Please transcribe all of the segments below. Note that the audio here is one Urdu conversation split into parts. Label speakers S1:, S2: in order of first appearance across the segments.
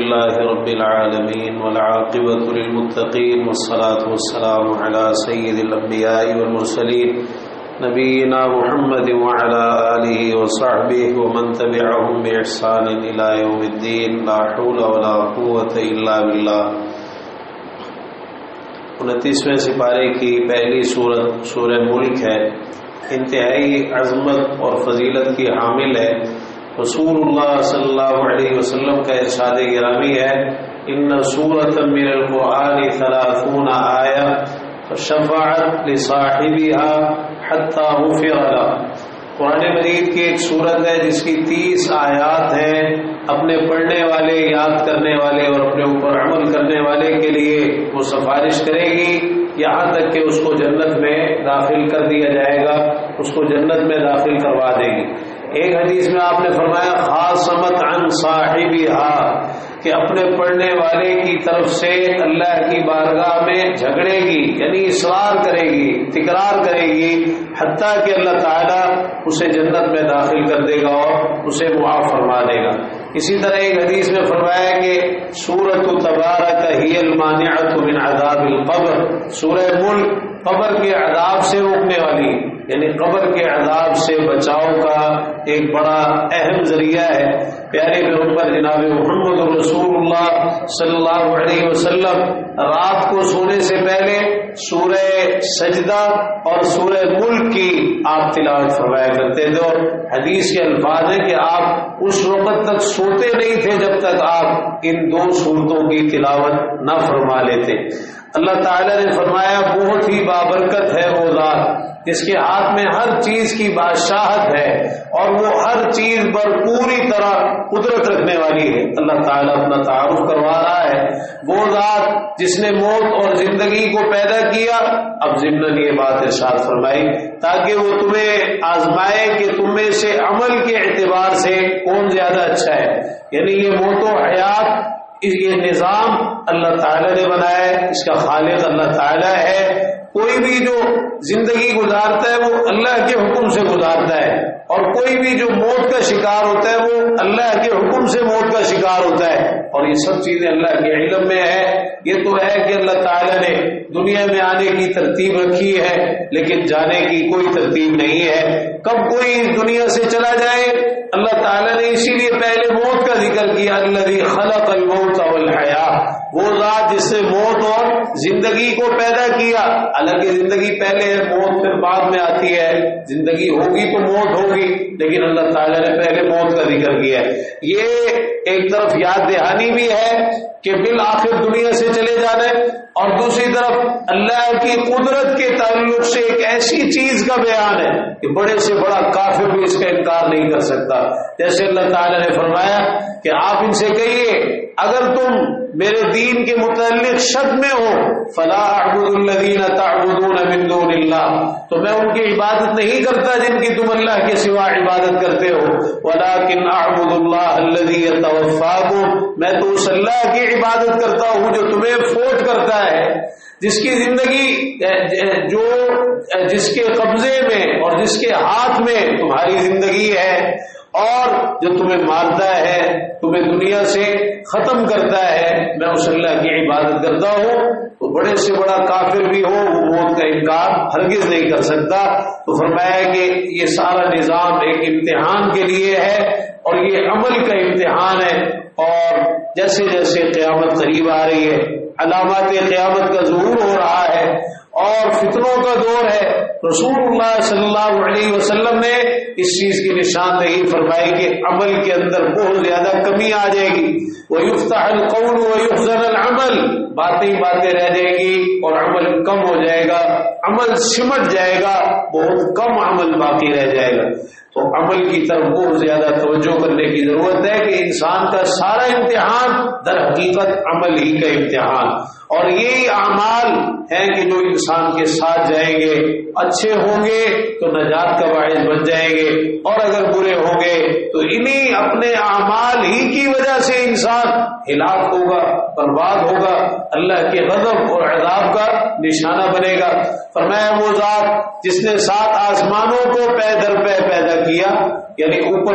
S1: لله رب العالمين والعاقبة للمتقين والصلاة والسلام على سيد الأنبياء والمرسلين نبينا محمد وعلى آله وصحبه ومن تبعهم بإحسان إلى يوم الدين لا حول ولا قوة إلا بالله. 29ویں سپارے کی پہلی سورت سورہ ملک ہے. انتہائی عظمت اور فضیلت کی حامل ہے. رسول اللہ صلی اللہ علیہ وسلم کا ارشاد گرامی ہے ان سورۃ من القرآن 30 آیہ فشفعت لصاحبها حتی غفر له. قرآن مجید کی ایک سورت ہے جس کی 30 آیات ہیں. اپنے پڑھنے والے، یاد کرنے والے اور اپنے اوپر عمل کرنے والے کے لیے وہ سفارش کرے گی یہاں تک کہ اس کو جنت میں داخل کر دیا جائے گا، اس کو جنت میں داخل کروا دے گی. ایک حدیث میں آپ نے فرمایا خاصمت عن صاحبها، کہ اپنے پڑھنے والے کی طرف سے اللہ کی بارگاہ میں جھگڑے گی، یعنی اصرار کرے گی، تکرار کرے گی، حتیٰ کہ اللہ تعالیٰ اسے جنت میں داخل کر دے گا اور اسے معاف فرما دے گا. اسی طرح ایک حدیث میں فرمایا کہ سورۃ تبارک ہی المانعۃ من عذاب القبر، سورہ ملک قبر کے عذاب سے روکنے والی، یعنی قبر کے عذاب سے بچاؤ کا ایک بڑا اہم ذریعہ ہے. پیارے پیغمبر جناب محمد رسول اللہ صلی اللہ علیہ وسلم رات کو سونے سے پہلے سورہ سجدہ اور سورہ ملک کی آپ تلاوت فرمایا کرتے تھے، اور حدیث کے الفاظ ہیں کہ آپ اس وقت تک سوتے نہیں تھے جب تک آپ ان 2 سورتوں کی تلاوت نہ فرما لیتے. اللہ تعالیٰ نے فرمایا بہت ہی بابرکت ہے وہ ذات جس کے ہاتھ میں ہر چیز کی بادشاہت ہے اور وہ ہر چیز پر پوری طرح قدرت رکھنے والی ہے. اللہ تعالیٰ اپنا تعارف کروا رہا ہے. وہ ذات جس نے موت اور زندگی کو پیدا کیا، اب ضمن یہ بات ارشاد فرمائی تاکہ وہ تمہیں آزمائے کہ تم میں سے عمل کے اعتبار سے کون زیادہ اچھا ہے. یعنی یہ موت و حیات، یہ نظام اللہ تعالیٰ نے بنایا ہے، اس کا خالق اللہ تعالیٰ ہے. کوئی بھی جو زندگی گزارتا ہے وہ اللہ کے حکم سے گزارتا ہے، اور کوئی بھی جو موت کا شکار ہوتا ہے وہ اللہ کے حکم سے موت کا شکار ہوتا ہے. اور یہ سب چیزیں اللہ کے علم میں ہے. یہ تو ہے کہ اللہ تعالیٰ نے دنیا میں آنے کی ترتیب رکھی ہے لیکن جانے کی کوئی ترتیب نہیں ہے. کب کوئی اس دنیا سے چلا جائے اللہ تعالیٰ نے اسی لیے پہلے موت کا ذکر کیا. الذی خلق الموت والحیاۃ، وہ ذات جس نے موت اور زندگی کو پیدا کیا. حالانکہ زندگی پہلے ہے، موت پھر بعد میں آتی ہے. زندگی ہوگی تو موت ہوگی، لیکن اللہ تعالیٰ نے پہلے موت کا ذکر کیا ہے. یہ ایک طرف یاد دہانی بھی ہے کہ بالآخر دنیا سے چلے جانا ہے، اور دوسری طرف اللہ کی قدرت کے تعلق سے ایک ایسی چیز کا بیان ہے کہ بڑے سے بڑا کافر بھی اس کا انکار نہیں کر سکتا. جیسے اللہ تعالیٰ نے فرمایا کہ آپ ان سے کہیے اگر تم میرے دین کے متعلق شک میں ہو فلا اعبد الذین تعبدون من دون اللہ، تو میں ان کی عبادت نہیں کرتا جن کی تم اللہ کے سوا عبادت کرتے ہو. ولکن اعبد اللہ الذی یتوفاکم، میں تو اس اللہ کی عبادت کرتا ہوں جو تمہیں فوت کرتا ہے، جس کی زندگی جو جس کے قبضے میں اور جس کے ہاتھ میں تمہاری زندگی ہے، اور جو تمہیں مارتا ہے، تمہیں دنیا سے ختم کرتا ہے. میں اس اللہ کی عبادت کرتا ہوں. تو بڑے سے بڑا کافر بھی ہو وہ موت کا انکار ہرگز نہیں کر سکتا. تو فرمایا کہ یہ سارا نظام ایک امتحان کے لیے ہے، اور یہ عمل کا امتحان ہے. اور جیسے جیسے قیامت قریب آ رہی ہے، علامات قیامت کا ظہور ہو رہا ہے اور فتنوں کا دور ہے، رسول اللہ صلی اللہ علیہ وسلم نے اس چیز کی نشاندہی فرمائی کہ عمل کے اندر بہت زیادہ کمی آ جائے گی. وَيُفْتَحَ الْقَوْلُ وَيُحْزَنَ الْعَمَلُ، باتیں رہ جائے گی اور عمل کم ہو جائے گا، عمل سمٹ جائے گا، بہت کم عمل باقی رہ جائے گا. تو عمل کی طرف بہت زیادہ توجہ کرنے کی ضرورت ہے کہ انسان کا سارا امتحان در حقیقت عمل ہی کا امتحان، اور یہی اعمال ہیں کہ جو انسان کے ساتھ جائیں گے. اچھے ہوں گے تو نجات کا باعث بن جائیں گے، اور اگر برے ہوں گے تو انہی اپنے اعمال ہی کی وجہ سے انسان ہلاک ہوگا، برباد ہوگا، اللہ کے غضب اور عذاب کا نشانہ بنے گا. فرمایا وہ ذات جس نے 7 آسمانوں کو پے در پے پیدا کیا، یعنی اوپر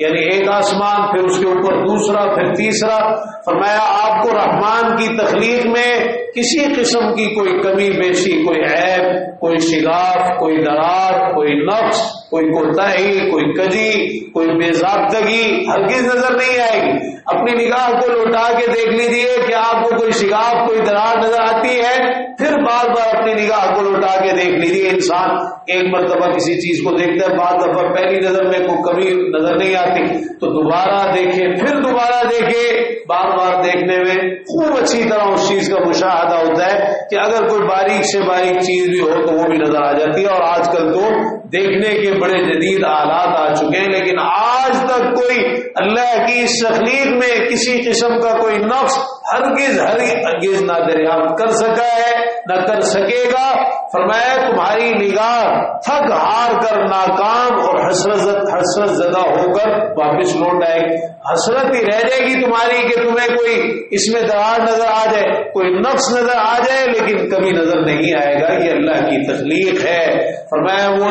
S1: یعنی ایک آسمان، پھر اس کے اوپر دوسرا دوسرا، پھر تیسرا. فرمایا آپ کو رحمان کی تخلیق میں کسی قسم کی کوئی کمی بیشی، کوئی عیب، کوئی شگاف، کوئی درار، کوئی نقص، کوئی کوتاہی، کوئی کجی، کوئی بے ضابطگی ہرگز نظر نہیں آئے گی. اپنی نگاہ کو لوٹا کے دیکھ لیجیے کہ آپ کو کوئی شگاف، کوئی درار نظر آتی ہے، پھر بار بار اپنی نگاہ کو لوٹا کے دیکھ لیجیے. انسان ایک مرتبہ کسی چیز کو دیکھتا ہے، بعض دفعہ پہلی نظر میں کوئی کمی نظر نہیں آتی تو دوبارہ دیکھے، پھر دوبارہ دیکھے. بار بار دیکھنے میں خوب اچھی طرح اس چیز کا مشاہدہ ہوتا ہے کہ اگر کوئی باریک سے باریک چیز بھی ہو تو وہ بھی نظر آ جاتی ہے. اور آج کل تو دیکھنے کے بڑے جدید آلات آ چکے ہیں، لیکن آج تک کوئی اللہ کی اس تخلیق میں کسی قسم کا کوئی نقص ہرگز نہ دریافت کر سکا ہے، نہ کر سکے گا. فرمایا تمہاری نگاہ تھک ہار کر ناکام اور حسرت زدہ ہو کر واپس لوٹ آئے گی. حسرت ہی رہ جائے گی تمہاری کہ تمہیں کوئی اس میں درار نظر آ جائے، کوئی نقص نظر آ جائے، لیکن کبھی نظر نہیں آئے گا. یہ اللہ کی تخلیق ہے. فرمایا وہ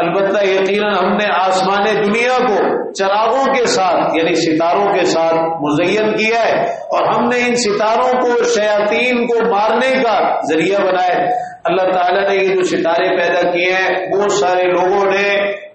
S1: البتہ یقیناً ہم نے آسمان دنیا کو چراغوں کے ساتھ یعنی ستاروں کے ساتھ مزین کیا ہے، اور ہم نے ان ستاروں کو شیاطین کو مارنے کا ذریعہ بنایا ہے. اللہ تعالیٰ نے یہ جو ستارے پیدا کیے ہیں، بہت سارے لوگوں نے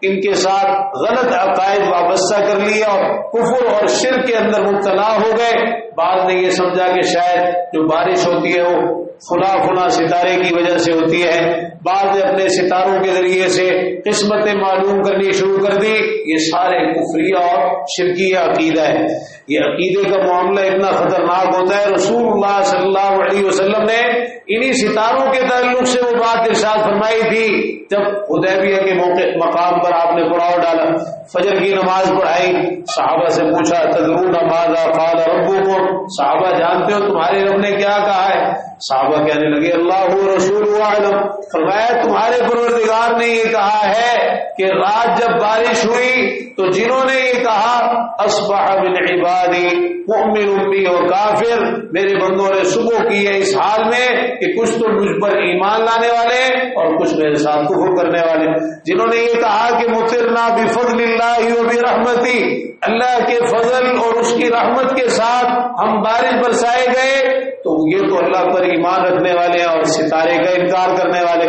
S1: ان کے ساتھ غلط عقائد وابستہ کر لیا اور کفر اور شرک کے اندر مبتلا ہو گئے. بعض نے یہ سمجھا کہ شاید جو بارش ہوتی ہے وہ فلاں ستارے کی وجہ سے ہوتی ہے. بعض نے اپنے ستاروں کے ذریعے سے قسمتیں معلوم کرنی شروع کر دی. یہ سارے کفریہ اور شرکیہ عقیدہ ہے. یہ عقیدے کا معاملہ اتنا خطرناک ہوتا ہے. رسول اللہ صلی اللہ علیہ وسلم نے انہی ستاروں کے تعلق سے وہ بات ارشاد فرمائی تھی جب حدیبیہ کے مقام پر آپ نے پڑاؤ ڈالا، فجر کی نماز پڑھائی. صحابہ سے پوچھا تدرون ماذا قال ربکم، صحابہ جانتے ہو تمہارے رب نے کیا کہا ہے؟ صحابہ کہنے لگے اللہ ورسولہ اعلم. فرمایا تمہارے پروردگار نے یہ کہا ہے کہ رات جب بارش ہوئی تو جنہوں نے یہ کہا اصبح من عبادی مؤمن بی و کافر، میرے بندوں نے صبح کی ہے اس حال میں کہ کچھ تو مجھ پر ایمان لانے والے اور کچھ میرے ساتھ کفر کرنے والے. جنہوں نے یہ کہا کہ مطرنا بفضل اللہ و برحمتی، اللہ کے فضل اور اس کی رحمت کے ساتھ ہم بارش برسائے گئے، تو یہ تو اللہ پر ایمان رکھنے والے ہیں اور ستارے کا انکار کرنے والے.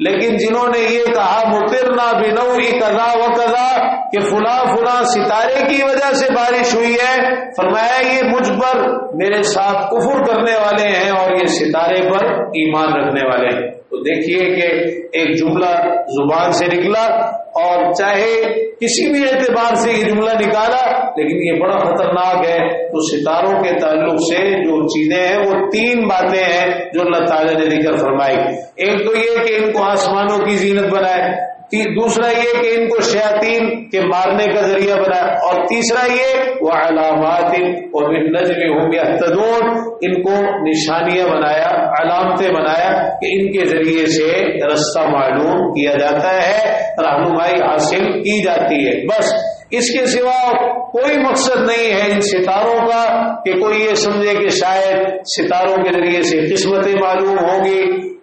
S1: لیکن جنہوں نے یہ کہا مطرنا بنوع کذا و کذا کہ فلاں ستارے کی وجہ سے بارش ہوئی ہے، فرمایا یہ مجھ پر میرے ساتھ کفر کرنے والے ہیں اور یہ ستارے پر ایمان رکھنے والے ہیں. تو دیکھیے کہ ایک جملہ زبان سے نکلا اور چاہے کسی بھی اعتبار سے یہ جملہ نکالا، لیکن یہ بڑا خطرناک ہے. تو ستاروں کے تعلق سے جو چیزیں ہیں وہ تین باتیں ہیں جو اللہ تعالیٰ نے ذکر فرمائی. ایک تو یہ کہ ان کو آسمانوں کی زینت بنائے، دوسرا یہ کہ ان کو شیاطین کے مارنے کا ذریعہ بنایا، اور تیسرا یہ وعلامات وبالنجم هم يهتدون، ان کو نشانیاں بنایا، علامتیں بنایا کہ ان کے ذریعے سے رستہ معلوم کیا جاتا ہے، رہنمائی حاصل کی جاتی ہے. بس اس کے سوا کوئی مقصد نہیں ہے ان ستاروں کا کہ کوئی یہ سمجھے کہ شاید ستاروں کے ذریعے سے قسمتیں معلوم ہوں گی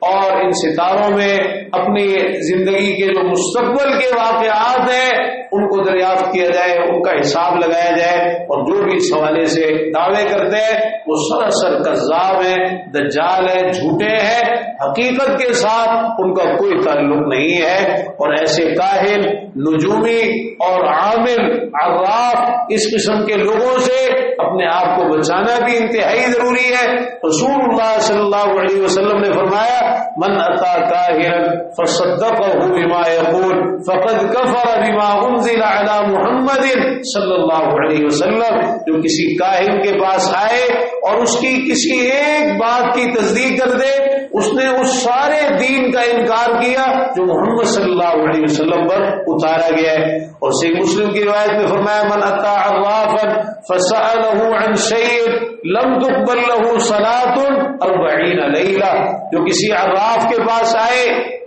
S1: اور ان ستاروں میں اپنی زندگی کے جو مستقبل کے واقعات ہیں ان کو دریافت کیا جائے، ان کا حساب لگایا جائے. اور جو بھی اس حوالے سے دعوے کرتے ہیں وہ سراسر کذاب ہیں، دجال ہیں، جھوٹے ہیں، حقیقت کے ساتھ ان کا کوئی تعلق نہیں ہے. اور ایسے کاہن، نجومی اور عامل، عراف اس قسم کے لوگوں سے اپنے آپ کو بچانا بھی انتہائی ضروری ہے. رسول اللہ صلی اللہ علیہ وسلم نے فرمایا من اتا کاہنا فصدقه بما يقول فقد كفر بما انزل على محمد صلی اللہ علیہ وسلم. جو کسی کاہن کے پاس آئے اور اس کی کسی ایک بات کی تصدیق کر دے، اس نے اس سارے دین کا انکار کیا جو محمد صلی اللہ علیہ وسلم پر اتارا گیا ہے. اور صحیح مسلم کی روایت میں فرمایا من اتا عرافا فسأله عن شيء لم تقبل له صلاة 40 لیلہ. جو کسی عراف کے پاس آئے،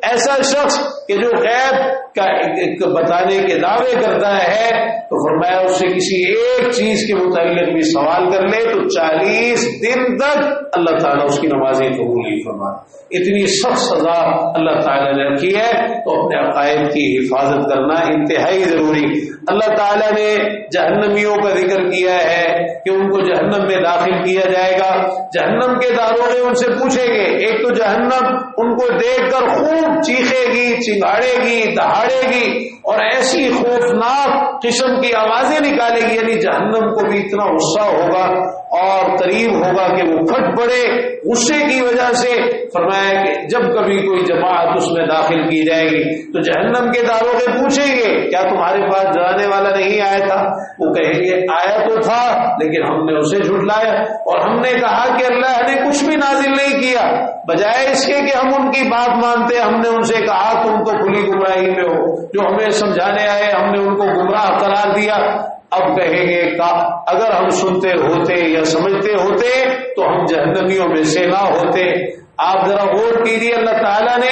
S1: ایسا شخص کہ جو غیب کا بتانے کے دعوے کرتا ہے تو فرمایا اس سے کسی ایک چیز کے متعلق بھی سوال کر لے تو 40 دن تک اللہ تعالیٰ اس کی نمازیں قبول نہیں فرماتا. اتنی سخت سزا اللہ تعالیٰ نے رکھی ہے. تو اپنے عقائد کی حفاظت کرنا انتہائی ضروری. اللہ تعالیٰ نے جہنمیوں کا ذکر کیا ہے کہ ان کو جہنم میں داخل کیا جائے گا. جہنم کے داروغے ان سے پوچھیں گے. ایک تو جہنم ان کو دیکھ کر خوب چیخے گی, چنگاڑے گی, دہاڑے گی اور ایسی خوفناک قسم کی آوازیں نکالے گی, یعنی جہنم کو بھی اتنا غصہ ہوگا اور قریب ہوگا کہ وہ پھٹ پڑے غصے کی وجہ سے. فرمایا کہ جب کبھی کوئی جماعت اس میں داخل کی جائے گی تو جہنم کے داروغے پوچھیں گے کیا تمہارے پاس ڈرانے والا نہیں آیا تھا؟ وہ کہیں گے آیا تو تھا لیکن ہم نے اسے جھٹلایا اور ہم نے کہا کہ اللہ نے کچھ بھی نازل نہیں کیا. بجائے اس کے کہ ہم ان کی بات مانتے ہم نے ان سے کہا تم تو کھلی گمراہی میں ہو. جو ہمیں سمجھانے آئے ہم نے ان کو گمراہ قرار دیا. اب کہیں گے اگر ہم سنتے ہوتے یا سمجھتے ہوتے تو ہم جہنمیوں میں سے نہ ہوتے. آپ ذرا غور کیجیے, اللہ تعالیٰ نے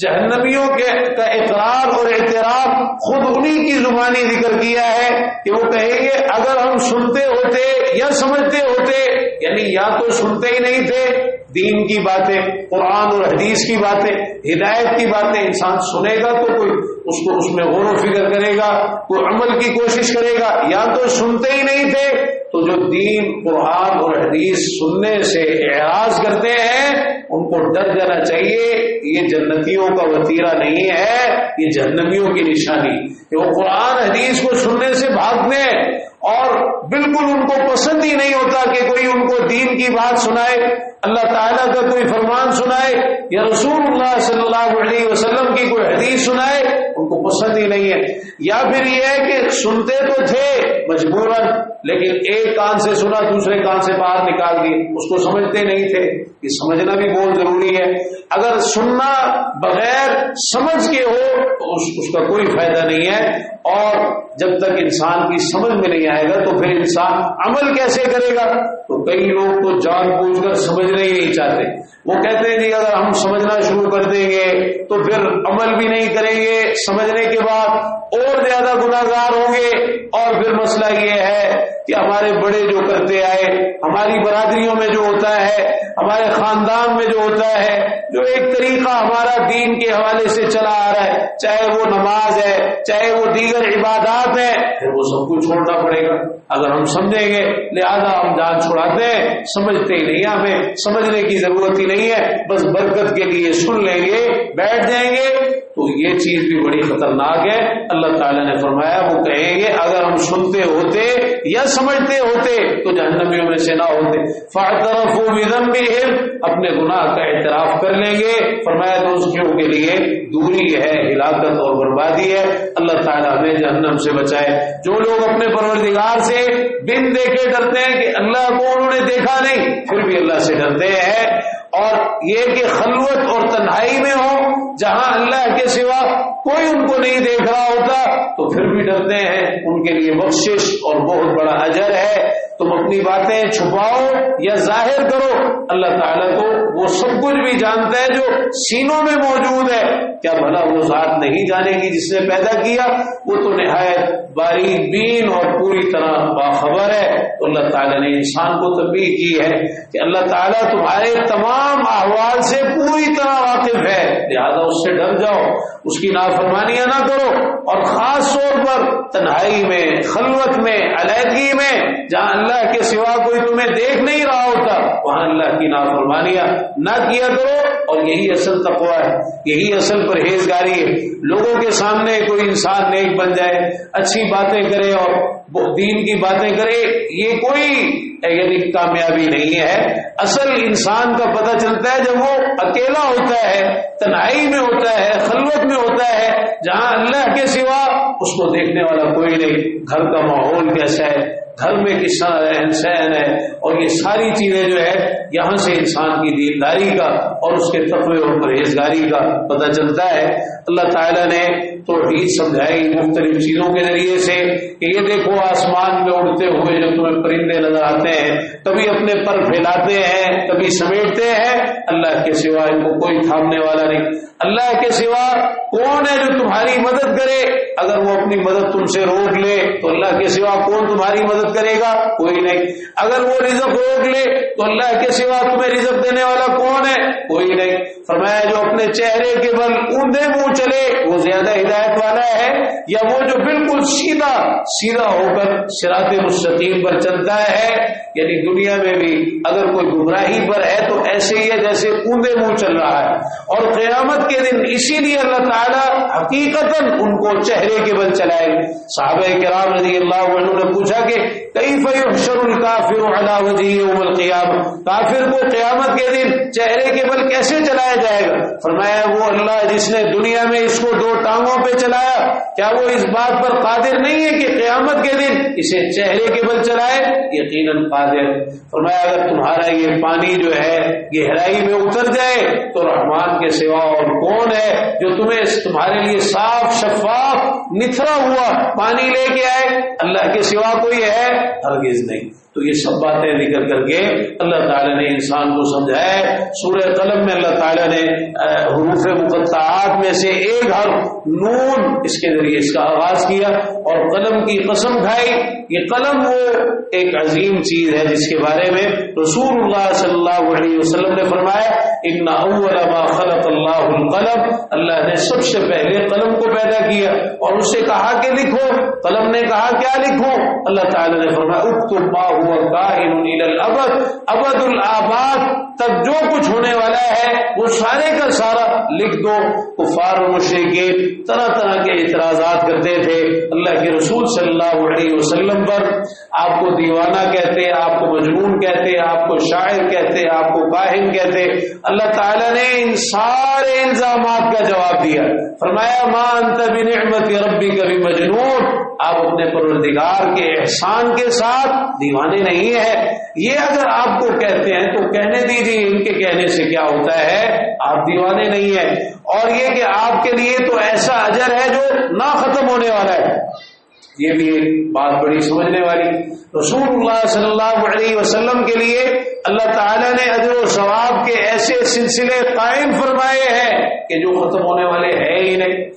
S1: جہنمیوں کا اقرار اور اعتراف خود انہی کی زبانی ذکر کیا ہے کہ وہ کہیں گے اگر ہم سنتے ہوتے یا سمجھتے ہوتے, یعنی یا تو سنتے ہی نہیں تھے دین کی باتیں, قرآن اور حدیث کی باتیں, ہدایت کی باتیں. انسان سنے گا تو کوئی اس میں غور و فکر کرے گا, کوئی عمل کی کوشش کرے گا. یا تو سنتے ہی نہیں تھے تو جو دین قرآن اور حدیث سننے سے اعراض کرتے ہیں ان کو ڈر جانا چاہیے. یہ جنتیوں کا وتیرہ نہیں ہے, یہ جہنمیوں کی نشانی کہ وہ قرآن حدیث کو سننے سے بھاگتے ہیں اور بالکل ان کو پسند ہی نہیں ہوتا کہ کوئی ان کو دین کی بات سنائے, اللہ تعالیٰ کا کوئی فرمان سنائے یا رسول اللہ صلی اللہ علیہ وسلم کی کوئی حدیث سنائے, ان کو پسند ہی نہیں ہے. یا پھر یہ ہے کہ سنتے تو تھے مجبوراً لیکن ایک کان سے سنا دوسرے کان سے باہر نکال دی, اس کو سمجھتے نہیں تھے. یہ سمجھنا بھی بہت ضروری ہے. اگر سننا بغیر سمجھ کے ہو تو اس کا کوئی فائدہ نہیں ہے, اور جب تک انسان کی سمجھ میں نہیں آئے گا تو پھر انسان عمل کیسے کرے گا. تو کئی لوگ تو جان بوجھ کر سمجھنا ہی نہیں چاہتے. وہ کہتے ہیں جی اگر ہم سمجھنا شروع کر دیں گے تو پھر عمل بھی نہیں کریں گے, سمجھنے کے بعد اور زیادہ گناہگار ہوں گے. اور پھر مسئلہ یہ ہے کہ ہمارے بڑے جو کرتے آئے, ہماری برادریوں میں جو ہوتا ہے, ہمارے خاندان میں جو ہوتا ہے, جو ایک طریقہ ہمارا دین کے حوالے سے چلا آ رہا ہے, چاہے وہ نماز ہے چاہے وہ دیگر عبادات ہے, پھر وہ سب کچھ چھوڑنا پڑے گا اگر ہم سمجھیں گے. لہذا ہم جان چھوڑاتے ہیں, سمجھتے ہی نہیں, ہمیں سمجھنے کی ضرورت ہی نہیں ہے, بس برکت کے لیے سن لیں گے بیٹھ جائیں گے. تو یہ چیز بھی بڑی خطرناک ہے. اللہ تعالیٰ نے فرمایا وہ کہیں گے اگر ہم سنتے ہوتے یا سمجھتے ہوتے تو جہنمیوں میں سے نہ ہوتے. فاعترفوا بذنبہم, اپنے گناہ کا اعتراف کر لیں گے. فرمایا دوستوں کے لیے دوری ہے, ہلاکت اور بربادی ہے. اللہ تعالیٰ ہمیں جہنم سے بچائے. جو لوگ اپنے پروردگار سے بن دیکھے ڈرتے ہیں کہ اللہ کو انہوں نے دیکھا نہیں پھر بھی اللہ سے ڈرتے ہیں, اور یہ کہ خلوت اور تنہائی میں ہو جہاں اللہ کے سوا کوئی ان کو نہیں دیکھ رہا ہوتا تو پھر بھی ڈرتے ہیں, ان کے لیے بخشش اور بہت بڑا اجر ہے. تم اپنی باتیں چھپاؤ یا ظاہر کرو, اللہ تعالیٰ کو وہ سب کچھ بھی جانتا ہے جو سینوں میں موجود ہے. کیا بھلا وہ ذات نہیں جانے گی جس نے پیدا کیا؟ وہ تو نہایت باریک بین اور پوری طرح باخبر ہے. تو اللہ تعالیٰ نے انسان کو تنبیہ کی ہے کہ اللہ تعالیٰ تمہارے تمام احوال سے پوری طرح واقف ہے, لہذا اس سے ڈر جاؤ, اس کی نافرمانیاں نہ کرو, اور خاص طور پر تنہائی میں, خلوت میں, علیحدگی میں جہاں اللہ کے سوا کوئی تمہیں دیکھ نہیں رہا ہوتا وہاں اللہ کی نافرمانیاں نہ کیا کرو. اور یہی اصل تقویٰ ہے, یہی اصل پرہیزگاری ہے. لوگوں کے سامنے کوئی انسان نیک بن جائے, اچھی باتیں کرے اور دین کی باتیں کرے, یہ کوئی یعنی کامیابی نہیں ہے. اصل انسان کا پتہ چلتا ہے جب وہ اکیلا ہوتا ہے, تنہائی میں ہوتا ہے, خلوت میں ہوتا ہے, جہاں اللہ کے سوا اس کو دیکھنے والا کوئی نہیں. گھر کا ماحول کیسا ہے, گھر میں کس طرح رہن سہن ہے, اور یہ ساری چیزیں جو ہے یہاں سے انسان کی دینداری کا اور اس کے تقوی اور پرہیزگاری کا پتہ چلتا ہے. اللہ تعالیٰ نے توحید سمجھائی مختلف چیزوں کے ذریعے سے کہ یہ دیکھو آسمان میں اڑتے ہوئے جو تمہیں پرندے نظر آتے ہیں, کبھی اپنے پر پھیلاتے ہیں کبھی سمیٹتے ہیں, اللہ کے سوا ان کو کوئی تھامنے والا نہیں. اللہ کے سوا کون ہے جو تمہاری مدد کرے؟ اگر وہ اپنی مدد تم سے روک لے تو اللہ کے سوا کون تمہاری مدد کرے گا؟ کوئی نہیں. اگر وہ رزق روک لے تو اللہ کے سوا تمہیں رزق دینے والا کون ہے؟ کوئی نہیں. فرمایا جو اپنے چہرے کے بل اوندے منہ چلے وہ زیادہ ہدایت والا ہے یا وہ جو بالکل سیدھا ہو کر صراط مستقیم پر چلتا ہے؟ یعنی دنیا میں بھی اگر کوئی گمراہی پر ہے تو ایسے ہی ہے جیسے اوندے منہ چل رہا ہے. اور قیامت کے دن اسی لیے اللہ تعالیٰ حقیقتاً ان کو چہرے کے بل چلائے. صحابہ کرام رضی اللہ عنہ نے پوچھا کہ کیف یحشر الکافر علی وجہہ یوم القیامہ، کافر کو قیامت کے دن چہرے کے بل کیسے چلایا جائے گا؟ فرمایا وہ اللہ جس نے دنیا میں اس کو 2 ٹانگوں پہ چلایا، کیا وہ اس بات پر قادر نہیں ہے کہ قیامت کے دن اسے چہرے کے بل چلائے؟ یقیناً قادر. فرمایا اگر تمہارا یہ پانی جو ہے گہرائی میں اتر جائے تو رحمان کے سوا اور کون ہے جو تمہارے لیے صاف شفاف نتھرا ہوا پانی لے کے آئے؟ اللہ کے سوا کوئی ہے؟ ہرگز نہیں. تو یہ سب باتیں ذکر کر کے اللہ تعالیٰ نے انسان کو سمجھایا. سورہ قلم میں اللہ تعالیٰ نے حروف مقطعات میں سے ایک حرف نون اس کے ذریعے اس کا آغاز کیا اور قلم کی قسم کھائی. یہ قلم وہ ایک عظیم چیز ہے جس کے بارے میں رسول اللہ صلی اللہ علیہ وسلم نے فرمایا ان اول ما خلق اللہ القلم، اللہ نے سب سے پہلے قلم کو پیدا کیا اور اس سے کہا کہ لکھو. قلم نے کہا کیا لکھوں؟ اللہ تعالیٰ نے فرمایا اکتب ما هو کائن الی الابد، ابد الآباد تک جو کچھ ہونے والا ہے وہ سارے کا سارا لکھ دو. کفار و مشرکین طرح طرح کے اعتراضات کرتے تھے اللہ کے رسول صلی اللہ علیہ وسلم پر. آپ کو دیوانہ کہتے، آپ کو مجنون کہتے، آپ کو شاعر کہتے، آپ کو کاہن کہتے. اللہ تعالیٰ نے ان سارے الزامات کا جواب دیا. فرمایا ما انت بنعمت ربک بمجنون، آپ اپنے پروردگار کے احسان کے ساتھ دیوانے نہیں ہیں. یہ اگر آپ کو کہتے ہیں تو کہنے دیجیے، ان کے کہنے سے کیا ہوتا ہے؟ آپ دیوانے نہیں ہیں. اور یہ کہ آپ کے لیے تو ایسا اجر ہے جو نہ ختم ہونے والا ہے. یہ بھی ایک بات بڑی سمجھنے والی. رسول اللہ صلی اللہ علیہ وسلم کے لیے اللہ تعالیٰ نے اجر و ثواب کے ایسے سلسلے قائم فرمائے ہیں کہ جو ختم ہونے والے ہیں ہی نہیں.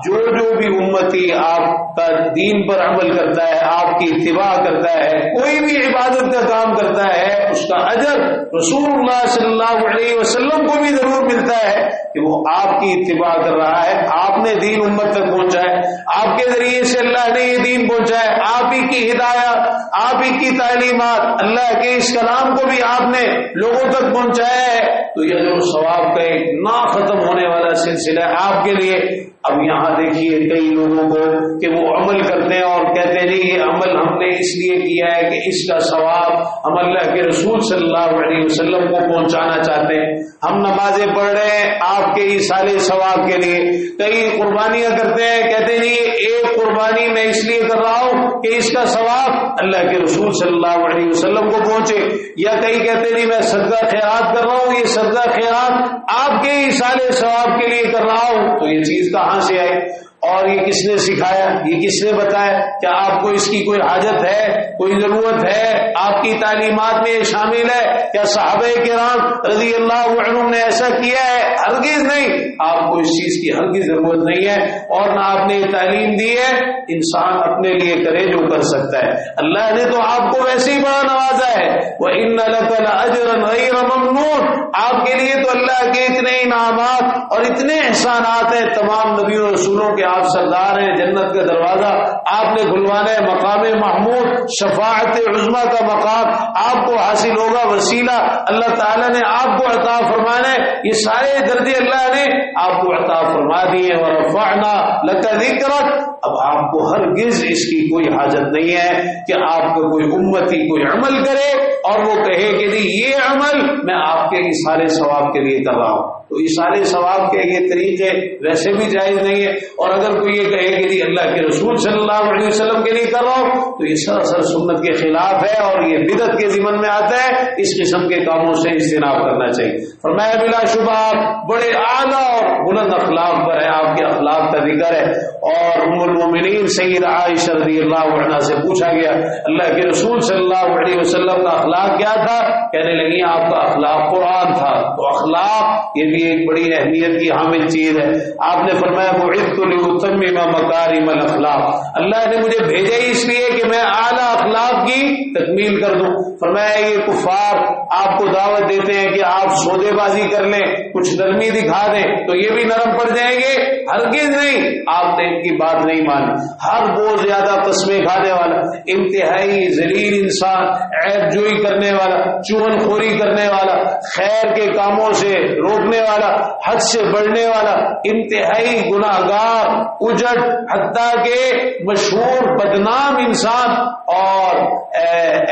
S1: جو بھی امتی آپ کا دین پر عمل کرتا ہے، آپ کی اتباع کرتا ہے، کوئی بھی عبادت کا کام کرتا ہے، اس کا اجر رسول اللہ صلی اللہ علیہ وسلم کو بھی ضرور ملتا ہے کہ وہ آپ کی اتباع کر رہا ہے. آپ نے دین امت تک پہنچایا، آپ کے ذریعے سے اللہ نے یہ دین پہنچایا، آپ ہی کی ہدایات، آپ ہی کی تعلیمات، اللہ کے اس کلام کو بھی آپ نے لوگوں تک پہنچایا ہے. تو یہ جو ثواب کا ایک نہ ختم ہونے والا سلسلہ ہے آپ کے لیے. اب یہاں دیکھیے کئی لوگوں کو کہ وہ عمل کرتے ہیں اور کہتے ہیں یہ عمل ہم نے اس لیے کیا ہے کہ اس کا ثواب ہم اللہ کے رسول صلی اللہ علیہ وسلم کو پہنچانا چاہتے ہیں. ہم نمازیں پڑھ رہے ہیں آپ کے ایصال ثواب کے لیے. کئی قربانیاں کرتے ہیں، کہتے ہیں یہ ایک قربانی میں اس لیے کر رہا ہوں کہ اس کا ثواب اللہ کے رسول صلی اللہ علیہ وسلم کو پہنچے. یا کئی کہتے ہیں میں صدقہ خیرات کر رہا ہوں، یہ صدقہ خیرات آپ کے ایصال ثواب کے لیے کر رہا ہوں. تو یہ چیز کہاں سے آئی اور یہ کس نے سکھایا، یہ کس نے بتایا؟ کیا آپ کو اس کی کوئی حاجت ہے، کوئی ضرورت ہے؟ آپ کی تعلیمات میں یہ شامل ہے؟ کیا صحابہ کرام رضی اللہ عنہم نے ایسا کیا ہے؟ ہرگز نہیں. آپ کو اس چیز کی ہرگز ضرورت نہیں ہے اور نہ آپ نے یہ تعلیم دی ہے. انسان اپنے لیے کرے جو کر سکتا ہے. اللہ نے تو آپ کو ویسے ہی بڑا نوازا ہے. وَإِنَّ لَكَ لَأَجْرًا غَيْرَ مَمْنُونٍ، آپ کے لیے تو اللہ کے اتنے انعامات اور اتنے احسانات ہیں. تمام نبیوں رسولوں کے آپ سردار ہیں، جنت کا دروازہ آپ نے کھلوانا ہے، مقام محمود شفاعت عظمی کا مقام آپ کو حاصل ہوگا، وسیلہ اللہ تعالیٰ نے آپ کو عطا فرمانا ہے. یہ سارے درجے اللہ نے آپ کو عطا فرما دیے. ورفعنا لک ذکرک، اب آپ کو ہرگز اس کی کوئی حاجت نہیں ہے کہ آپ کا کوئی امتی کوئی عمل کرے اور وہ کہے کہ جی یہ عمل میں آپ کے ایصال ثواب کے لیے کر رہا ہوں. تو ایصال ثواب کے یہ طریقے ویسے بھی جائز نہیں ہے. اور اگر کوئی یہ کہے کہ جی اللہ کے رسول صلی اللہ علیہ وسلم کے لیے کر رہا ہوں تو یہ سراسر سنت کے خلاف ہے اور یہ بدعت کے ضمن میں آتا ہے. اس قسم کے کاموں سے اجتناب کرنا چاہیے. فرمایا بلا شبہ بڑے اعلیٰ اور بلند اخلاق پر ہے، آپ کے اخلاق کا ذکر ہے. اور ام المومنین سیدہ عائشہ رضی اللہ عنہا سے پوچھا گیا اللہ کے رسول صلی اللہ علیہ وسلم کا اخلاق کیا تھا؟ کہنے لگی آپ کا اخلاق قرآن تھا. تو اخلاق یہ بھی بھی ایک بڑی اہمیت کی حامل چیز ہے. آپ نے فرمایا بعثت لأتمم مکارم الاخلاق، اللہ نے مجھے بھیجا ہی اس لیے کہ میں اعلیٰ اخلاق کی تکمیل کر دوں. فرمایا یہ کفار آپ کو دعوت دیتے ہیں کہ آپ سودے بازی کر لیں، کچھ نرمی دکھا دیں تو یہ بھی نرم پڑ جائیں گے. ہرگز نہیں، آپ نے ان کی بات نہیں مانی. ہر بہت زیادہ قسمیں کھانے والا، انتہائی ذلیل انسان، عیب جوئی کرنے والا، چغل خوری کرنے والا، خیر کے کاموں سے روکنے والا، حد سے بڑھنے والا، انتہائی گناہگار، اجڑ، حتیٰ کہ مشہور بدنام انسان، اور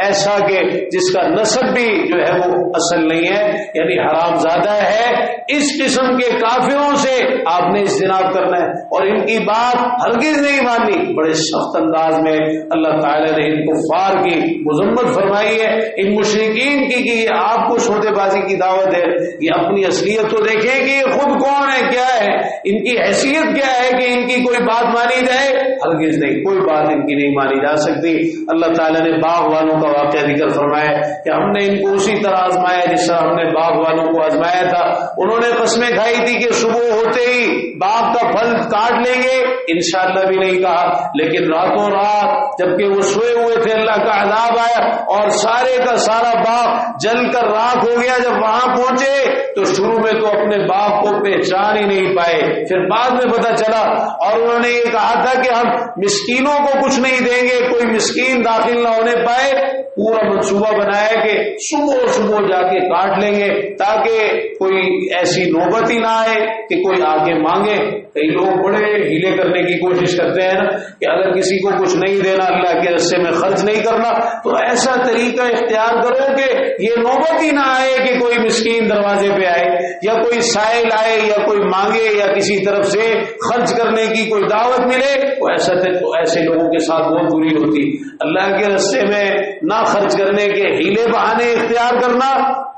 S1: ایسا کہ جس کا نسب بھی جو ہے وہ اصل نہیں ہے، یعنی حرام زادہ ہے. اس قسم کے کافروں سے آپ نے اجتناب کرنا ہے اور ان کی بات ہرگز نہیں ماننی. بڑے سخت انداز میں اللہ تعالی نے ان کفار کی مذمت فرمائی ہے، ان مشرکین کی کہ یہ آپ کو سودے بازی کی دعوت ہے. یہ اپنی اصلیت تو دیکھیں کہ یہ خود کون ہے، کیا ہے، ان کی حیثیت کیا ہے کہ ان کی کوئی بات مانی جائے. ہرگز نہیں، کوئی بات ان کی نہیں مانی جا سکتی. اللہ تعالیٰ نے باغ والوں کا واقعہ ذکر فرمایا کہ ہم نے ان کو اسی طرح آزمایا جس طرح ہم نے باغ والوں کو آزمایا تھا. انہوں نے قسمیں کھائی تھی کہ صبح ہوتے ہی باغ کا پھل کاٹ لیں گے، انشاءاللہ بھی نہیں کہا. لیکن راتوں رات جبکہ وہ سوئے ہوئے تھے اللہ کا عذاب آیا اور سارے کا سارا باغ جل کر راکھ ہو گیا. جب وہاں پہنچے تو شروع میں تو اپنے باغ کو پہچان ہی نہیں پائے، پھر بعد میں پتہ چلا. اور انہوں نے یہ کہا تھا کہ ہم مسکینوں کو کچھ نہیں دیں گے، کوئی مسکین داخل نہ ہونے پائے. پورا منصوبہ بنایا کہ صبح صبح جا کے کاٹ لیں گے تاکہ کوئی ایسی نوبت ہی نہ آئے کہ کوئی آگے مانگے. کئی لوگ بڑے ہیلے کرنے کی کوشش کرتے ہیں نا کہ اگر کسی کو کچھ نہیں دینا، اللہ کے راستے میں خرچ نہیں کرنا، تو ایسا طریقہ اختیار کرو کہ یہ نوبت ہی نہ آئے کہ کوئی مسکین دروازے پہ آئے یا کوئی سائل آئے یا کوئی مانگے یا کسی طرف سے خرچ کرنے کی کوئی دعوت ملے. تو ایسے لوگوں کے ساتھ بہت بری ہوتی. اللہ کے راستے میں نہ خرچ کرنے کے ہیلے بہانے اختیار کرنا.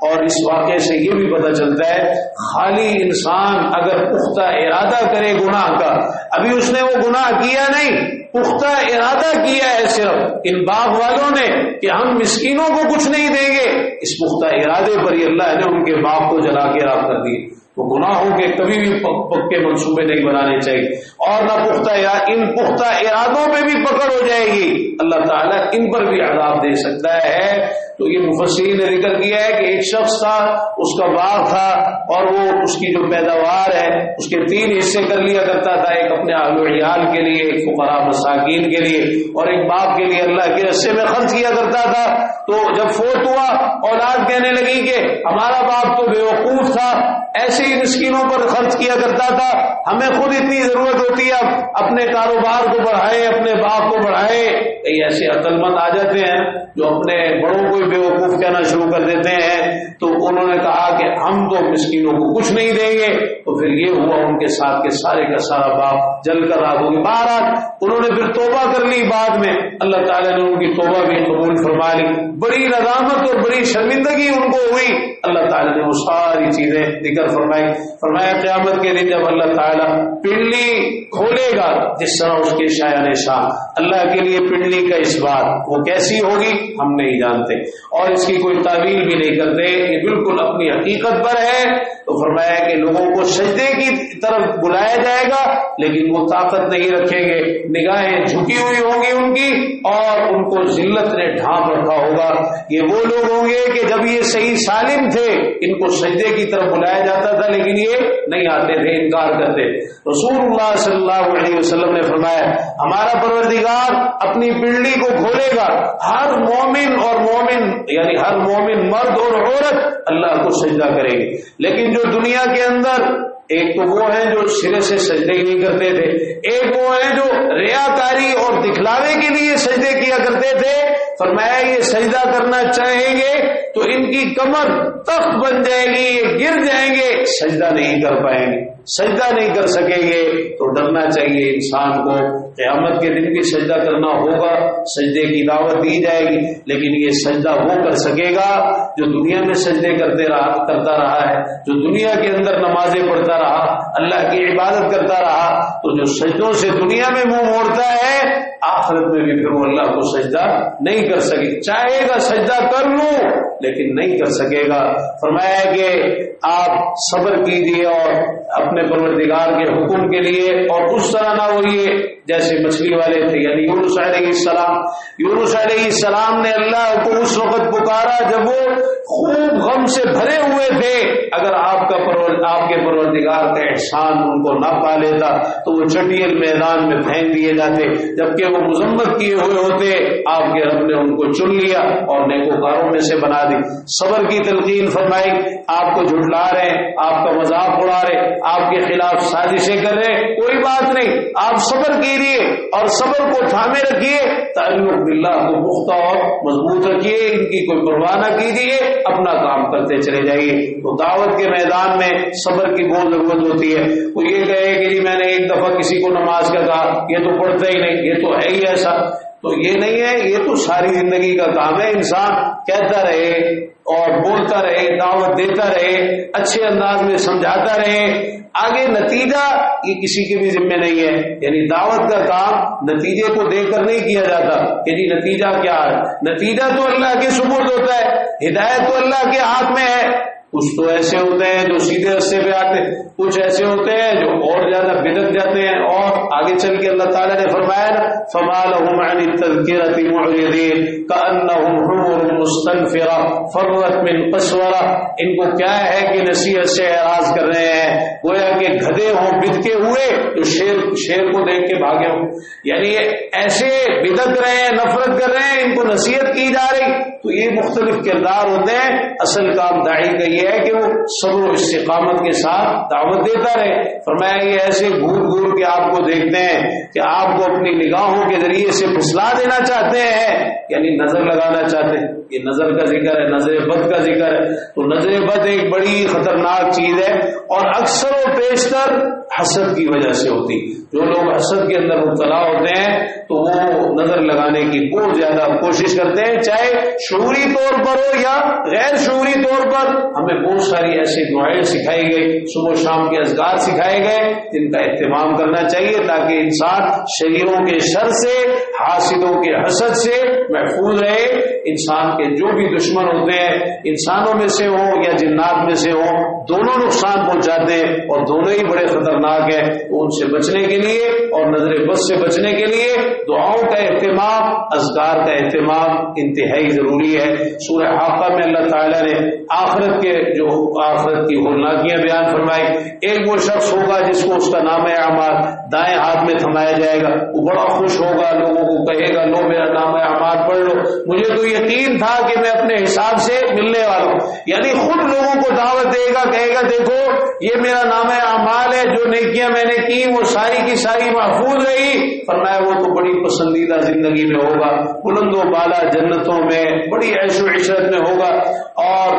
S1: اور اس واقعے سے یہ بھی پتہ چلتا ہے خالی انسان اگر پختہ ارادہ کرے گناہ کا، ابھی اس نے وہ گناہ کیا نہیں، پختہ ارادہ کیا ہے صرف ان باغ والوں نے کہ ہم مسکینوں کو کچھ نہیں دیں گے، اس پختہ ارادے پر ہی اللہ نے ان کے باغ کو جلا کے راکھ کر دیے. تو گناہوں کے کبھی بھی پکے منصوبے نہیں بنانے چاہیے اور نہ ان پختہ ارادوں پہ بھی پکڑ ہو جائے گی. اللہ تعالیٰ ان پر بھی عذاب دے سکتا ہے. تو یہ مفسرین نے ذکر کیا ہے کہ ایک شخص تھا، اس کا باغ تھا اور وہ اس کی جو پیداوار ہے اس کے 3 حصے کر لیا کرتا تھا، ایک اپنے اہل و عیال کے لیے، ایک فقراء مساکین کے لیے اور ایک باپ کے لیے اللہ کے راستے میں خرچ کیا کرتا تھا. تو جب فوت ہوا اولاد کہنے لگی کہ ہمارا باپ تو بیوقوف تھا، ایسے ہی مسکینوں پر خرچ کیا کرتا تھا، ہمیں خود اتنی ضرورت ہوتی ہے اب اپنے کاروبار کو بڑھائے، اپنے باپ کو بڑھائے. کئی ایسے عقل مند آ جاتے ہیں جو اپنے بڑوں کو بیوقوف کہنا شروع کر دیتے ہیں. تو انہوں نے کہا کہ ہم تو مسکینوں کو کچھ نہیں دیں گے. تو پھر یہ ہوا ان کے ساتھ کہ سارے کا سارا باپ جل کر راکھ ہو گیا. بہرحال انہوں نے پھر توبہ کر لی. بعد میں اللہ تعالیٰ نے ان کی توبہ بھی قبول فرما لی. بڑی ندامت اور بڑی شرمندگی ان کو ہوئی. اللہ تعالیٰ نے وہ ساری چیزیں ذکر فرمایا قیامت کے دن جب اللہ تعالیٰ پنڈلی کھولے گا جس طرح اس کے شایان شاہ، اللہ کے لیے پنڈلی کا اس بات وہ کیسی ہوگی ہم نہیں جانتے اور اس کی کوئی تعویل بھی نہیں کرتے، یہ بالکل اپنی حقیقت پر ہے. تو فرمایا کہ لوگوں کو سجدے کی طرف بلایا جائے گا لیکن وہ طاقت نہیں رکھیں گے، نگاہیں جھکی ہوئی ہوں گی ان کی اور ان کو ذلت نے ڈھانپ رکھا ہوگا. یہ وہ لوگ ہوں گے کہ جب یہ صحیح سالم تھے ان کو سجدے کی طرف بلایا جاتا تھا لیکن یہ نہیں آتے تھے، انکار کرتے. رسول اللہ صلی اللہ علیہ وسلم نے فرمایا ہمارا پروردگار اپنی پنڈلی کو کھولے گا، ہر مومن اور مومن یعنی ہر مومن مرد اور عورت اللہ کو سجدہ کریں گے. لیکن جو دنیا کے اندر ایک تو وہ ہیں جو سرے سے سجدے ہی نہیں کرتے تھے، ایک وہ ہیں جو ریاکاری اور دکھلاوے کے لیے سجدے کیا کرتے تھے. فرمایا یہ سجدہ کرنا چاہیں گے تو ان کی کمر تخت بن جائے گی، یہ گر جائیں گے، سجدہ نہیں کر پائیں گے، سجدہ نہیں کر سکیں گے. تو ڈرنا چاہیے انسان کو، قیامت کے دن بھی سجدہ کرنا ہوگا، سجدے کی دعوت دی جائے گی لیکن یہ سجدہ وہ کر سکے گا جو دنیا میں سجدے کرتا رہا ہے، جو دنیا کے اندر نمازیں پڑھتا رہا، اللہ کی عبادت کرتا رہا. تو جو سجدوں سے دنیا میں منہ موڑتا ہے آخرت میں بھی پھر وہ اللہ کو سجدہ نہیں کر سکے. چاہے گا سجدہ کر لوں لیکن نہیں کر سکے گا۔ فرمایا کہ آپ صبر کیجیے اور اپنے پروردگار کے حکم کے لیے، اور اس طرح نہ ہوئیے جیسے مچھلی والے تھے، یعنی یونس علیہ السلام۔ یونس علیہ السلام نے اللہ کو اس وقت پکارا جب وہ خوب غم سے بھرے ہوئے تھے۔ اگر آپ کے پروردگار کا احسان ان کو نہ پا لیتا تو وہ چٹیل میدان میں پھینک دیے جاتے، جبکہ وہ مذمت کیے ہوئے ہوتے۔ آپ کے رب نے ان کو چن لیا اور نیکوکاروں میں سے بنا دی۔ صبر کی تلقین فرمائی۔ آپ کو جھٹلا رہے ہیں، آپ کا مذاق اڑا رہے، آپ کے خلاف سازشیں کر رہے ہیں، کوئی بات نہیں، آپ صبر کیجیے اور صبر کو تھامے رکھیے، تعلق باللہ کو پختہ اور مضبوط رکھیے، ان کی کوئی پرواہ نہ کیجیے، اپنا کام کرتے چلے جائیے۔ تو دعوت کے میدان میں صبر کی بہت ضرورت ہوتی ہے۔ وہ یہ کہے کہ جی میں نے ایک دفعہ کسی کو نماز کا کہا، یہ تو پڑھتا ہی نہیں، یہ تو ہے ہی ایسا، تو یہ نہیں ہے، یہ تو ساری زندگی کا کام ہے۔ انسان کہتا رہے اور بولتا رہے، دعوت دیتا رہے، اچھے انداز میں سمجھاتا رہے، آگے نتیجہ یہ کسی کے بھی ذمہ نہیں ہے۔ یعنی دعوت کا کام نتیجے کو دیکھ کر نہیں کیا جاتا کہ جی نتیجہ کیا ہے، نتیجہ تو اللہ کے سپرد ہوتا ہے، ہدایت تو اللہ کے ہاتھ میں ہے۔ کچھ تو ایسے ہوتے ہیں جو سیدھے رستے پہ آتے، کچھ ایسے ہوتے ہیں جو اور زیادہ بدعت جاتے ہیں، اور آگے چل کے اللہ تعالیٰ نے فرمایا نا فَمَا لَهُمْ عَنِ التَّذْكِرَةِ مُعْرِضِينَ كَأَنَّهُمْ حُمُرٌ مُسْتَنفِرَةٌ فَرَّتْ مِنْ قَسْوَرَةٍ۔ ان کو کیا ہے کہ نصیحت سے اعراض کر رہے ہیں، گویا کہ گدھے ہوں بدکے ہوئے جو شیر کو دیکھ کے بھاگے ہوں، یعنی ایسے بدک رہے ہیں، نفرت کر رہے ہیں، ان کو نصیحت کی جا رہی۔ تو یہ مختلف کردار ہوتے ہیں۔ اصل کام داعی کا یہ ہے کہ وہ صبر و استقامت کے ساتھ دعوت دیتا رہے۔ فرمایا یہ ایسے گھور گھور کے آپ کو دیکھتے ہیں کہ آپ کو اپنی نگاہوں کے ذریعے سے پھسلا دینا چاہتے ہیں، یعنی نظر لگانا چاہتے ہیں۔ یہ نظر کا ذکر ہے، نظر بد کا ذکر ہے۔ تو نظر بد ایک بڑی خطرناک چیز ہے، اور اکثر و بیشتر حسد کی وجہ سے ہوتی۔ جو لوگ حسد کے اندر مبتلا ہوتے ہیں تو وہ نظر لگانے کی بہت زیادہ کوشش کرتے ہیں، چاہے شعوری طور پر ہو یا غیر شعوری طور پر۔ ہمیں بہت ساری ایسی دعائیں سکھائی گئی، صبح و شام کے اذکار سکھائے گئے، جن کا اہتمام کرنا چاہیے تاکہ انسان شریروں کے شر سے، حاسدوں کے حسد سے محفوظ رہے۔ انسان کے جو بھی دشمن ہوتے ہیں، انسانوں میں سے ہوں یا جنات میں سے ہوں، دونوں نقصان پہنچاتے ہیں اور دونوں ہی بڑے خطرناک ہیں۔ ان سے بچنے کے لیے اور نظر بد سے بچنے کے لیے دعاؤں کا اہتمام، اذکار کا اہتمام انتہائی ضروری ہے۔ سورہ حاقہ میں اللہ تعالیٰ نے آخرت کی ہولناکیاں بیان فرمائی۔ ایک وہ شخص ہوگا جس کو اس کا نام اعمال دائیں ہاتھ میں تھمایا جائے گا، وہ بڑا خوش ہوگا، لوگوں کو کہے گا لو میرا نام اعمال پڑھ لو، مجھے تو یقین تھا کہ میں اپنے حساب سے ملنے والا ہوں۔ یعنی خود لوگوں کو دعوت دے گا، کہے گا دیکھو یہ میرا نام اعمال ہے، جو نیکیاں میں نے کی وہ ساری کی ساری محفوظ رہی۔ فرمایا وہ تو بڑی پسندیدہ زندگی میں ہوگا، بلند و بالا جنتوں میں بڑی عیش و عشرت میں ہوگا، اور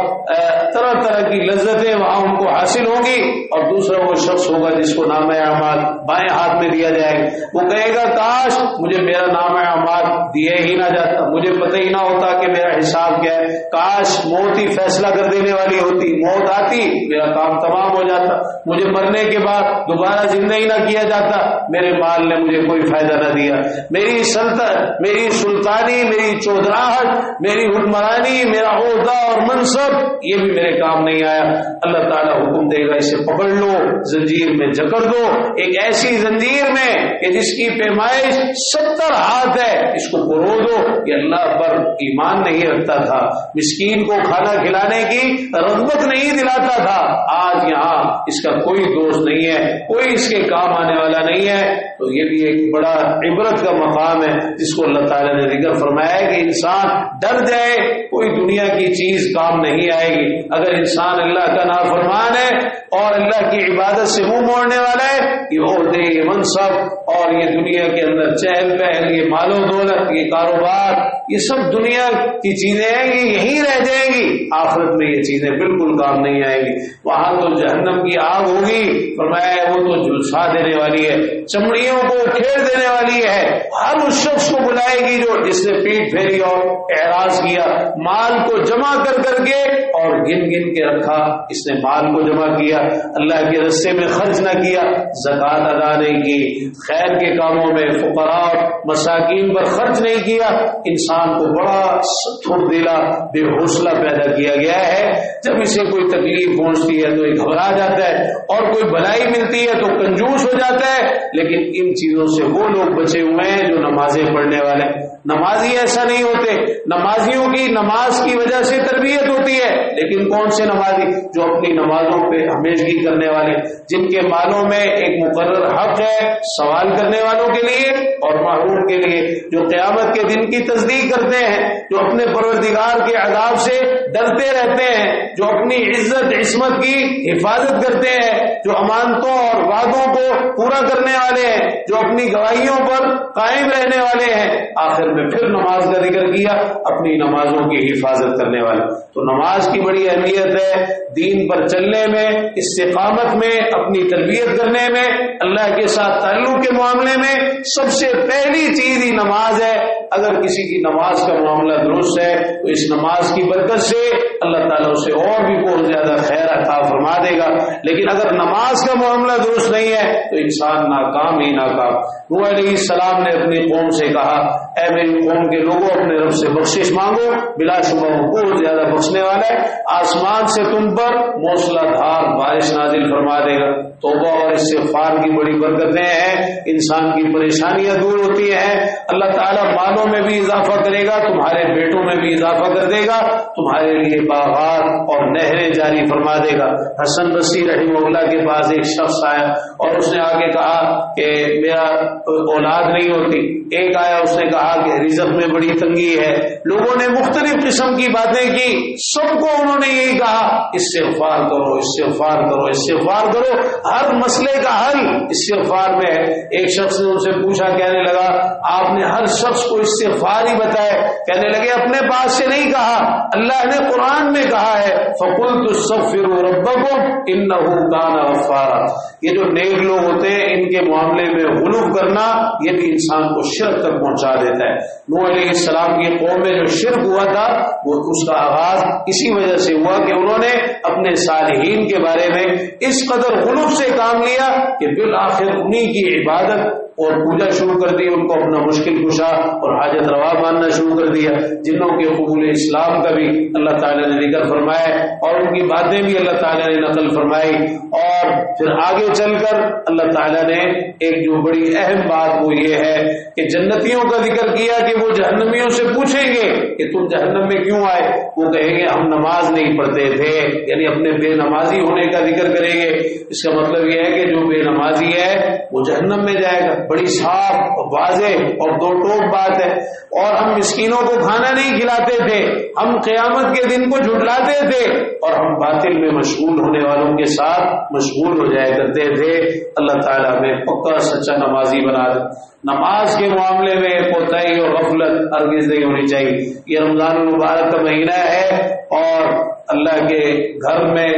S1: طرح طرح کی لذتیں وہاں ان کو حاصل ہوں گی۔ اور دوسرا وہ شخص ہوگا جس کو نام اعمال بائیں ہاتھ میں دیا جائے گا، وہ کہے گا کاش مجھے میرا نام اعمال دیے ہی نہ جاتا، مجھے پتہ ہی نہ ہوتا کہ میرا حساب کیا ہے، کاش موت ہی فیصلہ کر دینے والی ہوتی، موت آتی میرا کام تمام ہو جاتا، مجھے مرنے کے بعد دوبارہ زندہ ہی نہ کیا جاتا، میرے مال نے مجھے کوئی فائدہ نہ دیا، میری سلطنت، میری سلطانی، میری چودراہٹ، میری حکمرانی، میرا عہدہ اور منصب یہ بھی میرے کام نہیں آیا۔ اللہ تعالیٰ حکم دے گا اسے پکڑ لو، زنجیر میں جکڑ دو، ایک ایسی زنجیر میں کہ جس کی پیمائش 70 ہاتھ ہے، اس کو پرو دو۔ یہ اللہ پر ایمان نہیں رکھتا تھا، مسکین کو کھانا کھلانے کی رغبت نہیں دلاتا تھا، آج یہاں اس کا کوئی دوست نہیں ہے، کوئی اس کے کام آنے والا نہیں ہے۔ تو یہ بھی ایک بڑا عبرت کا مقام ہے جس کو اللہ تعالیٰ نے ذکر فرمایا ہے کہ انسان ڈر جائے، کوئی دنیا کی چیز کام نہیں آئے گی۔ اگر انسان اللہ کا نافرمان ہے اور اللہ کی عبادت سے منہ موڑنے والا ہے، یہ عہدے، یہ منصب اور یہ دنیا کے اندر چہل پہل، یہ مال و دولت، یہ کاروبار، یہ سب دنیا کی چیزیں ہیں، یہ یہیں رہ جائیں گی۔ آخرت میں یہ چیزیں بالکل کام نہیں آئیں گی. وہاں تو جہنم کی آگ ہوگی، فرمایا وہ تو جھلسا دینے والی ہے، چمڑیوں کو کھیر دینے والی ہے. ہر اس شخص کو بلائے گی جو جس نے پیٹ پھیری اور اعراض کیا، مال کو جمع کر کر کے اور گن گن کے رکھا. اس نے مال کو جمع کیا، اللہ کے راستے میں خرچ نہ کیا، زکوٰۃ ادا نہیں کی، خیر کے کاموں میں فقراء مساکین پر خرچ نہیں کیا. انسان کو بڑا تھوڑ دلا بے حوصلہ پیدا کیا گیا ہے. جب اسے کوئی تکلیف پہنچتی ہے تو یہ گھبرا جاتا ہے، اور کوئی بھلائی ملتی ہے تو کنجوس ہو جاتا ہے. لیکن ان چیزوں سے وہ لوگ بچے ہوئے ہیں جو نمازیں پڑھنے والے. نمازی ایسا نہیں ہوتے. نمازیوں کی نماز کی وجہ سے تربیت ہوتی ہے، لیکن کون سے نمازی؟ جو اپنی نمازوں پہ ہمیشگی کرنے والے، جن کے مالوں میں ایک مقرر حق ہے سوال کرنے والوں کے لیے اور محروم کے لیے، جو قیامت کے دن کی تصدیق کرتے ہیں، جو اپنے پروردگار کے عذاب سے ڈرتے رہتے ہیں، جو اپنی عزت عصمت کی حفاظت کرتے ہیں، جو امانتوں اور وعدوں کو پورا کرنے والے ہیں، جو اپنی گواہیوں پر قائم رہنے والے ہیں. آخر میں پھر نماز کا ذکر کیا، اپنی نمازوں کی حفاظت کرنے والے. تو نماز کی بڑی اہمیت ہے دین پر چلنے میں، استقامت میں، اپنی تربیت کرنے میں، اللہ کے ساتھ تعلق کے معاملے میں. سب سے پہلی چیز ہی نماز ہے. اگر کسی کی نماز کا معاملہ درست ہے تو اس نماز کی برکت سے اللہ تعالیٰ اسے اور بھی بہت زیادہ خیر عطا فرما دے گا. لیکن اگر نماز کا معاملہ درست نہیں ہے تو انسان ناکام ہی ناکام. نوح علیہ السلام نے اپنی قوم سے کہا، اے میری قوم کے لوگوں اپنے رب سے بخشش مانگو، بلا شبہ وہ بہت زیادہ بخشنے والا ہے. آسمان سے تم پر موسلا دھار بارش نازل فرما دے گا. توبہ اور استغفار کی بڑی برکتیں ہیں، انسان کی پریشانیاں دور ہوتی ہیں. اللہ تعالیٰ مالوں میں بھی اضافہ کرے گا، تمہارے بیٹوں میں بھی اضافہ کر دے گا، تمہارے لیے باغات اور نہریں جاری فرما دے گا. حسن بصری رحمہ اللہ کے پاس ایک شخص آیا اور اس نے آگے کہا کہ میرا اولاد نہیں ہوتی. ایک آیا، اس نے کہا کہ رزق میں بڑی تنگی ہے. لوگوں نے مختلف قسم کی باتیں کی، سب کو انہوں نے یہی کہا استغفار کرو، استغفار کرو، استغفار کرو. ہر مسئلے کا حل استغفار میں ہے. ایک شخص نے ان سے پوچھا، کہنے لگا آپ نے ہر شخص کو استغفار ہی بتایا. کہنے لگے اپنے پاس سے نہیں کہا، اللہ نے قرآن میں کہا ہے فَقُلْتُ اسْتَغْفِرُوا رَبَّكُمْ إِنَّهُ كَانَ غَفَّارًا. یہ جو نیک لوگ ہوتے ہیں ان کے معاملے میں غلو کرنا یہ بھی انسان کو شرک تک پہنچا دیتا ہے. نوح علیہ السلام کی قوم میں جو شرک ہوا تھا وہ اس کا آغاز اسی وجہ سے ہوا کہ انہوں نے اپنے صالحین کے بارے میں اس قدر غلو سے کام لیا کہ بالآخر انہی کی عبادت اور پوجا شروع کر دی، ان کو اپنا مشکل کشا اور حاجت روا ماننا شروع کر دیا. جنوں کے قبول اسلام کا بھی اللہ تعالیٰ نے ذکر فرمایا اور ان کی باتیں بھی اللہ تعالیٰ نے نقل فرمائی. اور پھر آگے چل کر اللہ تعالیٰ نے ایک جو بڑی اہم بات وہ یہ ہے کہ جنتیوں کا ذکر کیا کہ وہ جہنمیوں سے پوچھیں گے کہ تم جہنم میں کیوں آئے. وہ کہیں گے ہم نماز نہیں پڑھتے تھے، یعنی اپنے بے نمازی ہونے کا ذکر کریں گے. اس کا مطلب یہ ہے کہ جو بے نمازی ہے وہ جہنم میں جائے گا. بڑی صاف واضح اور دو ٹوک بات ہے. اور ہم مسکینوں کو کھانا نہیں کھلاتے تھے، ہم قیامت کے دن کو جھٹلاتے تھے اور ہم باطل میں مشغول ہونے والوں کے ساتھ مشغول ہو جایا کرتے تھے. اللہ تعالیٰ ہمیں پکا سچا نمازی بنا دے. نماز کے معاملے میں کوتاہی اور غفلت ہرگز نہیں ہونی چاہیے. یہ رمضان المبارک کا مہینہ ہے اور اللہ کے گھر میں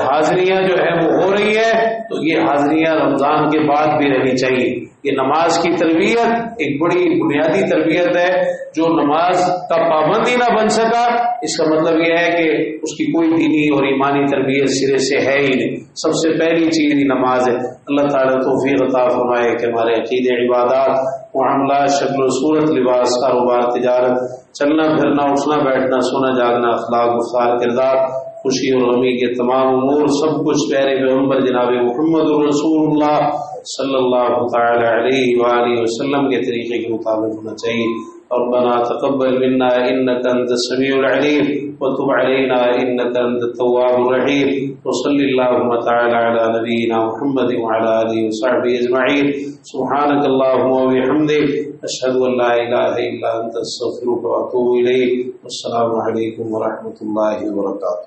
S1: حاضریاں جو ہے وہ ہو رہی ہے، تو یہ حاضریاں رمضان کے بعد بھی رہنی چاہیے. یہ نماز کی تربیت ایک بڑی بنیادی تربیت ہے. جو نماز کا پابند ہی نہ بن سکا اس کا مطلب یہ ہے کہ اس کی کوئی دینی اور ایمانی تربیت سرے سے ہے ہی نہیں. سب سے پہلی چیز ہی نماز ہے. اللہ تعالیٰ توفیق عطا فرمائے کہ ہمارے عقیدے، عبادات، معاملات، شکل و صورت، لباس، کاروبار، تجارت، چلنا پھرنا، اٹھنا بیٹھنا، سونا جاگنا، اخلاق، گفتار، کردار، خوشی اور غمی کے تمام امور سب کچھ پیارے پیغمبر جناب محمد رسول اللہ صلی اللہ تعالی علیہ وآلہ وسلم کے طریقے کے مطابق ہونا چاہیے. ربنا تقبل منا انك انت السميع العليم وتب علينا انك انت التواب الرحيم وصلى اللهم تعالى على نبينا محمد وعلى اله وصحبه اجمعين. سبحانك اللهم وبحمدك اشهد ان لا اله الا انت استغفرك واتوب اليك. والسلام عليكم ورحمة الله وبركاته.